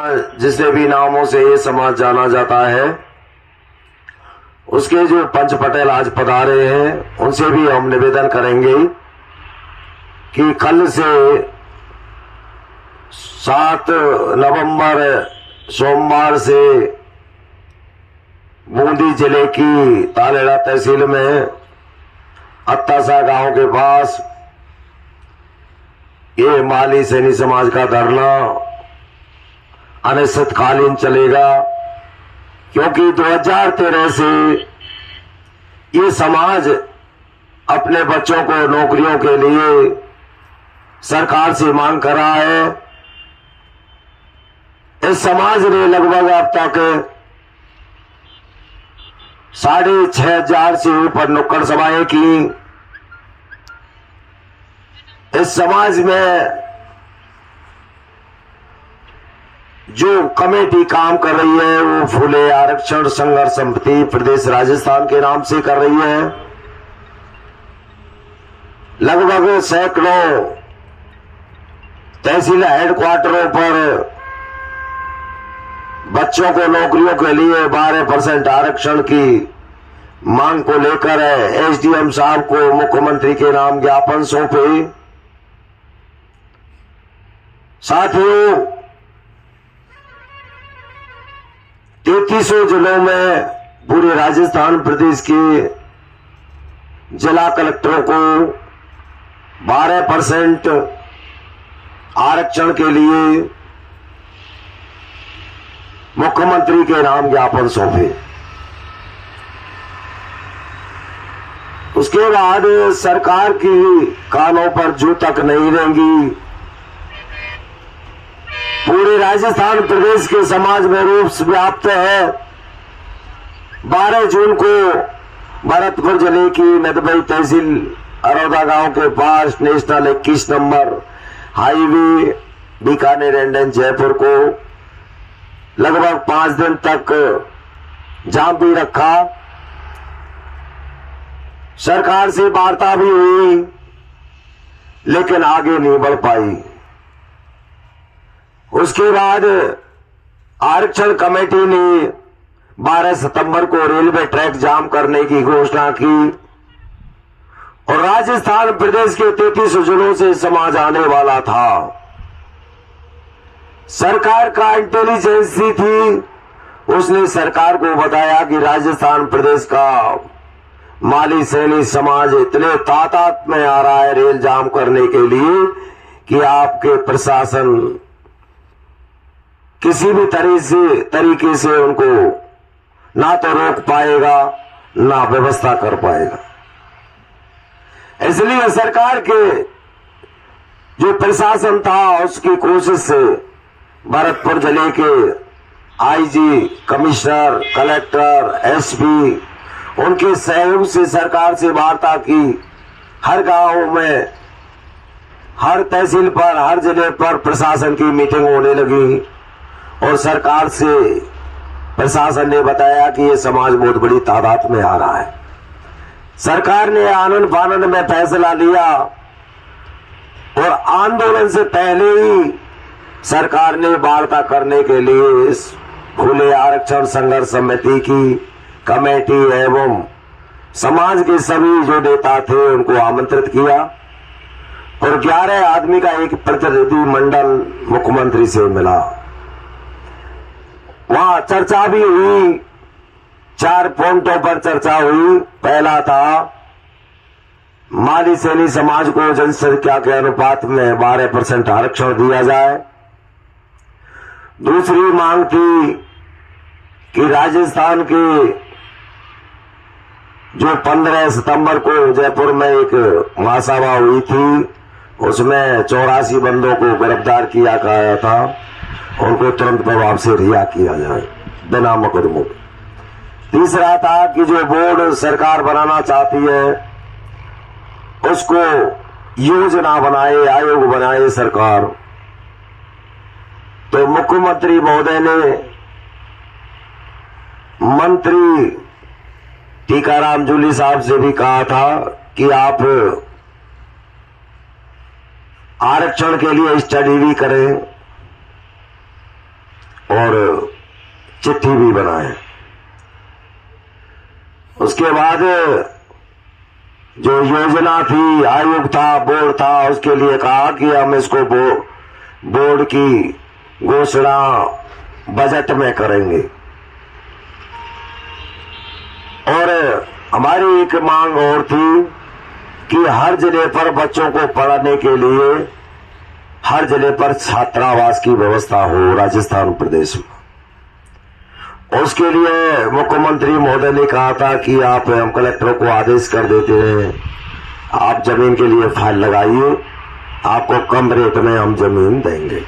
जिसने भी नामों से ये समाज जाना जाता है, उसके जो पंच पटेल आज पधारे हैं उनसे भी हम निवेदन करेंगे कि कल से 7 नवंबर सोमवार से बूंदी जिले की तालेड़ा तहसील में अत्तासा गांव के पास ये माली सैनी समाज का धरना अनिश्चितकालीन चलेगा, क्योंकि 2013 से ये समाज अपने बच्चों को नौकरियों के लिए सरकार से मांग कर रहा है। इस समाज ने लगभग अब तक 6,500 से ऊपर नुक्कड़ सभाएं की। इस समाज में जो कमेटी काम कर रही है वो फूले आरक्षण संघर्ष समिति प्रदेश राजस्थान के नाम से कर रही है। लगभग सैकड़ों तहसील हेडक्वार्टरों पर बच्चों को नौकरियों के लिए 12% आरक्षण की मांग को लेकर एसडीएम साहब को मुख्यमंत्री के नाम ज्ञापन सौंपे। साथियों, 33 जिलों में पूरे राजस्थान प्रदेश के जिला कलेक्टरों को 12% आरक्षण के लिए मुख्यमंत्री के नाम ज्ञापन सौंपे। उसके बाद सरकार की कानों पर जू तक नहीं रहेंगी। पूरे राजस्थान प्रदेश के समाज में रूप व्याप्त है। 12 जून को भरतपुर जिले की नदबई तहसील अरौदा गांव के पास नेशनल 21 नंबर हाईवे बीकानेर एंडन जयपुर को लगभग 5 दिन तक जाम भी रखा। सरकार से वार्ता भी हुई, लेकिन आगे नहीं बढ़ पाई। उसके बाद आरक्षण कमेटी ने 12 सितंबर को रेलवे ट्रैक जाम करने की घोषणा की और राजस्थान प्रदेश के 33 जिलों से समाज आने वाला था। सरकार का इंटेलिजेंसी थी, उसने सरकार को बताया कि राजस्थान प्रदेश का माली सैनी समाज इतने तादाद में आ रहा है रेल जाम करने के लिए कि आपके प्रशासन किसी भी तरीके से उनको ना तो रोक पाएगा ना व्यवस्था कर पाएगा। इसलिए सरकार के जो प्रशासन था उसकी कोशिश से भरतपुर जिले के आईजी, कमिश्नर, कलेक्टर, एसपी उनके सहयोग से सरकार से वार्ता की। हर गांव में, हर तहसील पर, हर जिले पर प्रशासन की मीटिंग होने लगी और सरकार से प्रशासन ने बताया कि ये समाज बहुत बड़ी तादाद में आ रहा है। सरकार ने आनन फानन में फैसला लिया और आंदोलन से पहले ही सरकार ने वार्ता करने के लिए इस खुले आरक्षण संघर्ष समिति की कमेटी एवं समाज के सभी जो नेता थे उनको आमंत्रित किया और 11 आदमी का एक प्रतिनिधि मंडल मुख्यमंत्री से मिला। वहां चर्चा भी हुई, 4 पॉइंटों पर चर्चा हुई। पहला था माली सैनी समाज को जनसंख्या के अनुपात में 12% आरक्षण दिया जाए। दूसरी मांग थी कि राजस्थान के जो 15 सितंबर को जयपुर में एक महासभा हुई थी, उसमें 84 बंदों को गिरफ्तार किया गया था, उनको तुरंत प्रभाव से रिहा किया जाए बिना मुकदमों। तीसरा था कि जो बोर्ड सरकार बनाना चाहती है उसको योजना बनाए, आयोग बनाए सरकार। तो मुख्यमंत्री महोदय ने मंत्री टीकाराम जूली साहब से भी कहा था कि आप आरक्षण के लिए स्टडी भी करें। और चिट्ठी भी बनाए। उसके बाद जो योजना थी, आयोग था, बोर्ड था, उसके लिए कहा कि हम इसको बोर्ड की घोषणा बजट में करेंगे। और हमारी एक मांग और थी कि हर जिले पर बच्चों को पढ़ाने के लिए हर जिले पर छात्रावास की व्यवस्था हो राजस्थान प्रदेश में। उसके लिए मुख्यमंत्री महोदय ने कहा था कि आप हम कलेक्टरों को आदेश कर देते हैं, आप जमीन के लिए फाइल लगाइए, आपको कम रेट में हम जमीन देंगे।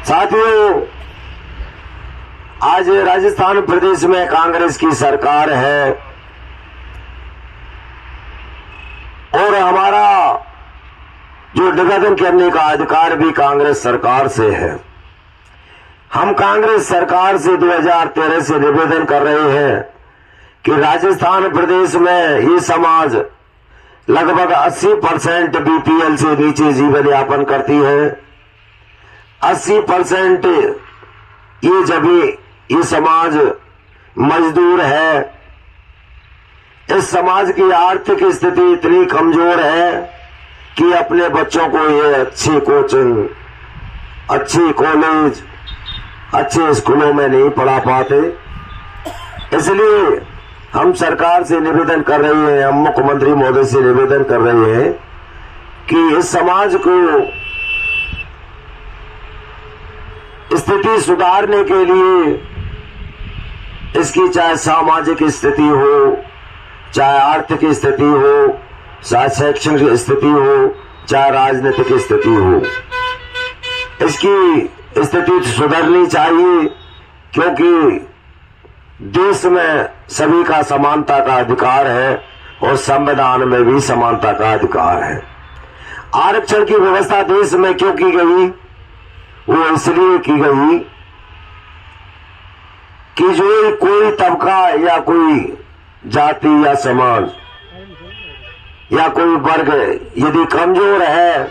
साथियों, आज राजस्थान प्रदेश में कांग्रेस की सरकार है और हमारा जो निवेदन करने का अधिकार भी कांग्रेस सरकार से है। हम कांग्रेस सरकार से 2013 से निवेदन कर रहे हैं कि राजस्थान प्रदेश में ये समाज लगभग 80% बीपीएल से नीचे जीवन यापन करती है। 80% ये समाज मजदूर है। इस समाज की आर्थिक स्थिति इतनी कमजोर है कि अपने बच्चों को ये अच्छी कोचिंग, अच्छी कॉलेज, अच्छे स्कूलों में नहीं पढ़ा पाते। इसलिए हम सरकार से निवेदन कर रहे हैं, हम मुख्यमंत्री महोदय से निवेदन कर रहे हैं कि इस समाज को स्थिति सुधारने के लिए, इसकी चाहे सामाजिक स्थिति हो, चाहे आर्थिक स्थिति हो, चाहे शैक्षणिक स्थिति हो, चाहे राजनीतिक स्थिति हो, इसकी स्थिति सुधरनी चाहिए, क्योंकि देश में सभी का समानता का अधिकार है और संविधान में भी समानता का अधिकार है। आरक्षण की व्यवस्था देश में क्यों की गई? वो इसलिए की गई कि जो कोई तबका या कोई जाति या समाज या कोई वर्ग यदि कमजोर है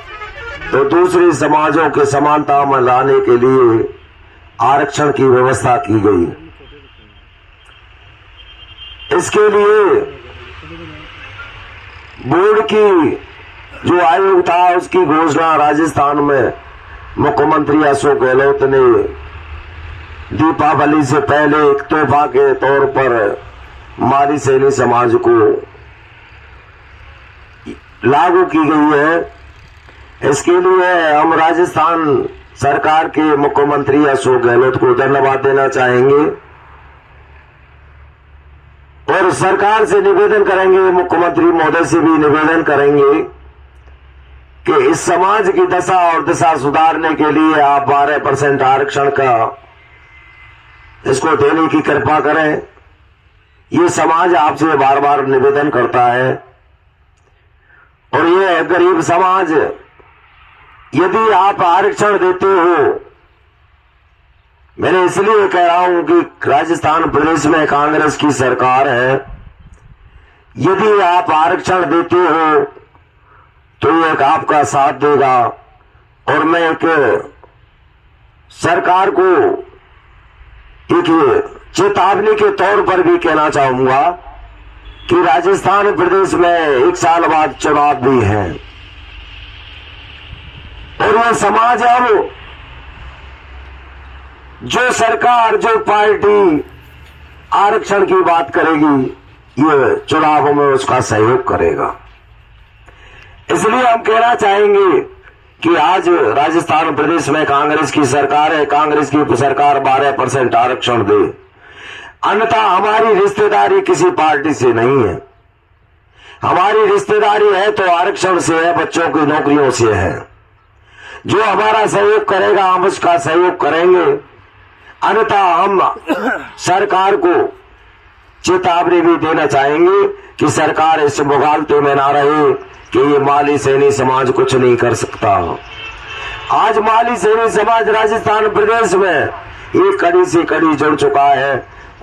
तो दूसरे समाजों के समानता में लाने के लिए आरक्षण की व्यवस्था की गई। इसके लिए बोर्ड की जो आयोग था उसकी घोषणा राजस्थान में मुख्यमंत्री अशोक गहलोत ने दीपावली से पहले एक तोहफा के तौर पर माली सैनी समाज को लागू की गई है। इसके लिए हम राजस्थान सरकार के मुख्यमंत्री अशोक गहलोत को धन्यवाद देना चाहेंगे और सरकार से निवेदन करेंगे, मुख्यमंत्री महोदय से भी निवेदन करेंगे कि इस समाज की दशा और दिशा सुधारने के लिए आप 12% आरक्षण का इसको देने की कृपा करें। ये समाज आपसे बार बार निवेदन करता है और ये गरीब समाज, यदि आप आरक्षण देते हो, मैंने इसलिए कह रहा हूं कि राजस्थान प्रदेश में कांग्रेस की सरकार है, यदि आप आरक्षण देते हो तो एक आपका साथ देगा। और मैं एक सरकार को एक चेतावनी के तौर पर भी कहना चाहूंगा कि राजस्थान प्रदेश में 1 साल बाद चुनाव भी है और वह समाज अब जो सरकार, जो पार्टी आरक्षण की बात करेगी, ये चुनावों में उसका सहयोग करेगा। इसलिए हम कहना चाहेंगे कि आज राजस्थान प्रदेश में कांग्रेस की सरकार है, कांग्रेस की सरकार 12% आरक्षण दे, अन्यथा हमारी रिश्तेदारी किसी पार्टी से नहीं है। हमारी रिश्तेदारी है तो आरक्षण से है, बच्चों की नौकरियों से है। जो हमारा सहयोग करेगा हम उसका सहयोग करेंगे, अन्यथा हम सरकार को चेतावनी भी देना चाहेंगे कि सरकार इस मुगालते में ना रहे कि ये माली सैनी समाज कुछ नहीं कर सकता। आज माली सैनी समाज राजस्थान प्रदेश में एक कड़ी से कड़ी जुड़ चुका है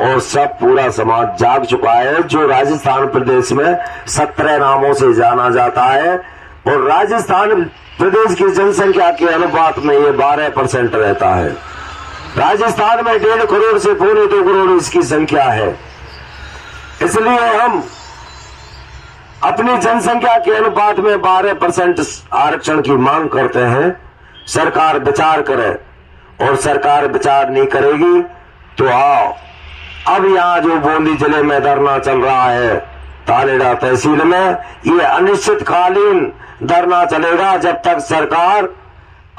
और सब पूरा समाज जाग चुका है, जो राजस्थान प्रदेश में 17 नामों से जाना जाता है और राजस्थान प्रदेश की जनसंख्या के अनुपात में ये 12% रहता है। राजस्थान में 1.5 करोड़ से 2.25 करोड़ इसकी संख्या है। इसलिए हम अपनी जनसंख्या के अनुपात में 12% आरक्षण की मांग करते हैं। सरकार विचार करे, और सरकार विचार नहीं करेगी तो आओ, अब यहाँ जो बूंदी जिले में धरना चल रहा है तालेड़ा तहसील में, ये अनिश्चितकालीन धरना चलेगा जब तक सरकार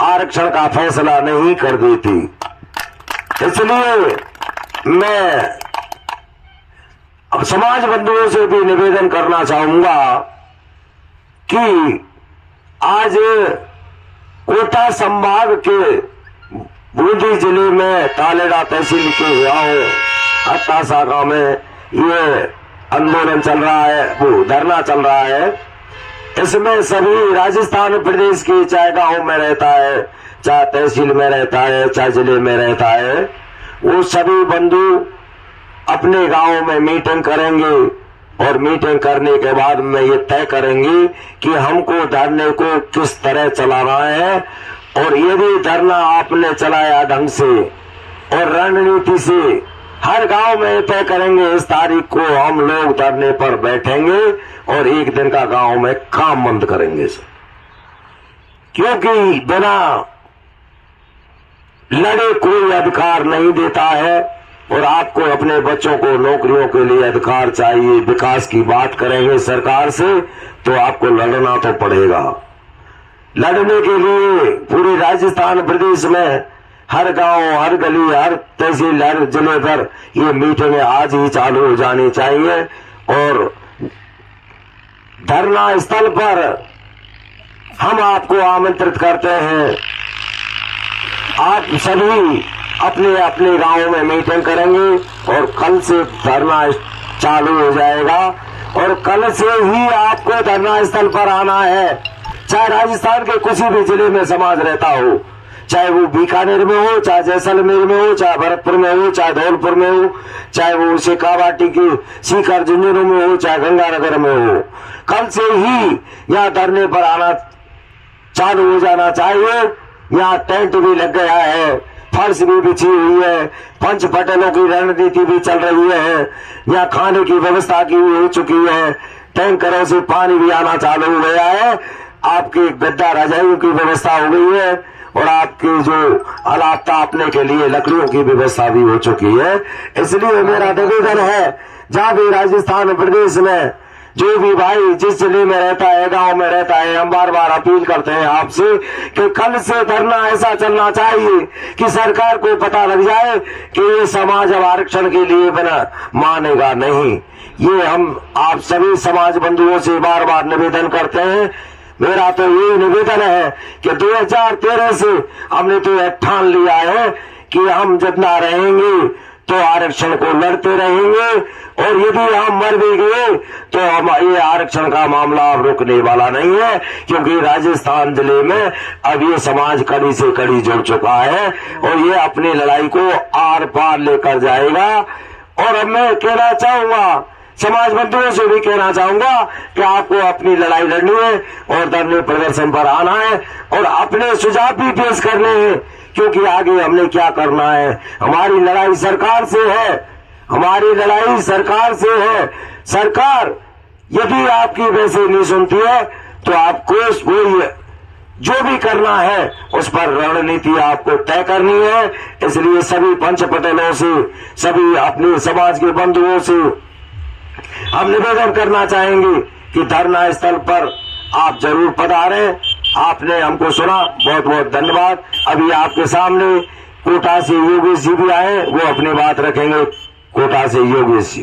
आरक्षण का फैसला नहीं कर देती। इसलिए मैं अब समाज बंधुओं से भी निवेदन करना चाहूंगा कि आज कोटा संभाग के बूंदी जिले में तालेड़ा तहसील के गांव अट्टासा गांव में ये आंदोलन चल रहा है, वो धरना चल रहा है। इसमें सभी राजस्थान प्रदेश के, चाहे गांव में रहता है, चाहे तहसील में रहता है, चाहे जिले में रहता है, वो सभी बंधु अपने गांव में मीटिंग करेंगे और मीटिंग करने के बाद में ये तय करेंगे कि हमको धरने को किस तरह चलाना है। और यदि धरना आपने चलाया ढंग से और रणनीति से, हर गांव में तय करेंगे इस तारीख को हम लोग धरने पर बैठेंगे और एक दिन का गांव में काम बंद करेंगे। क्योंकि बिना लड़े कोई अधिकार नहीं देता है, और आपको अपने बच्चों को नौकरियों के लिए अधिकार चाहिए। विकास की बात करेंगे सरकार से तो आपको लड़ना तो पड़ेगा। लड़ने के लिए पूरे राजस्थान प्रदेश में हर गांव, हर गली, हर तहसील, हर जिले पर ये मीटिंगें आज ही चालू हो जानी चाहिए। और धरना स्थल पर हम आपको आमंत्रित करते हैं, आप सभी अपने अपने गांवों में मीटिंग करेंगे और कल से धरना चालू हो जाएगा। और कल से ही आपको धरना स्थल पर आना है, चाहे राजस्थान के किसी भी जिले में समाज रहता हो, चाहे वो बीकानेर में हो, चाहे जैसलमेर में हो, चाहे भरतपुर में हो, चाहे धौलपुर में हो, चाहे वो शेखावाटी की सीकर झुंझुनू में हो, चाहे गंगानगर में हो, कल से ही यहाँ धरने पर आना चालू हो जाना चाहिए। यहाँ टेंट भी लग गया है, फर्श भी बिछी हुई है, पंच पटेलों की रणनीति भी चल रही है, यहाँ खाने की व्यवस्था की हो चुकी है, टैंकरों से पानी भी आना चालू हो गया है, आपकी गद्दा रजाइयों की व्यवस्था हो गई है, और आपकी जो हालात तापने के लिए लकड़ियों की व्यवस्था भी हो चुकी है। इसलिए मेरा निवेदन है, जहां भी राजस्थान प्रदेश में जो भी भाई जिस जिले में रहता है, गांव में रहता है, हम बार बार अपील करते हैं आपसे कि कल से धरना ऐसा चलना चाहिए कि सरकार को पता लग जाए कि ये समाज अब आरक्षण के लिए बिना मानेगा नहीं। ये हम आप सभी समाज बंधुओं से बार बार निवेदन करते हैं। मेरा तो ये निवेदन है कि 2013 से हमने तो यह ठान लिया है कि हम जितना रहेंगे तो आरक्षण को लड़ते रहेंगे, और यदि हम मर भी गए तो हम ये आरक्षण का मामला अब रुकने वाला नहीं है। क्योंकि राजस्थान जिले में अब ये समाज कड़ी से कड़ी जुड़ चुका है और ये अपनी लड़ाई को आर पार लेकर जाएगा। और अब मैं कहना चाहूंगा, समाज बंधुओं से भी कहना चाहूंगा कि आपको अपनी लड़ाई लड़नी है और धरने प्रदर्शन पर आना है और अपने सुझाव भी पेश करने हैं, क्योंकि आगे हमने क्या करना है। हमारी लड़ाई सरकार से है, हमारी लड़ाई सरकार से है। सरकार यदि आपकी वैसे नहीं सुनती है तो आपको जो भी करना है उस पर रणनीति आपको तय करनी है। इसलिए सभी पंच पटेलों से, सभी अपने समाज के बंधुओं से हम निवेदन करना चाहेंगे कि धरना स्थल पर आप जरूर पधारें। आपने हमको सुना, बहुत बहुत धन्यवाद। अभी आपके सामने कोटा से योगेश जी भी आए, वो अपनी बात रखेंगे। कोटा से योगेश जी।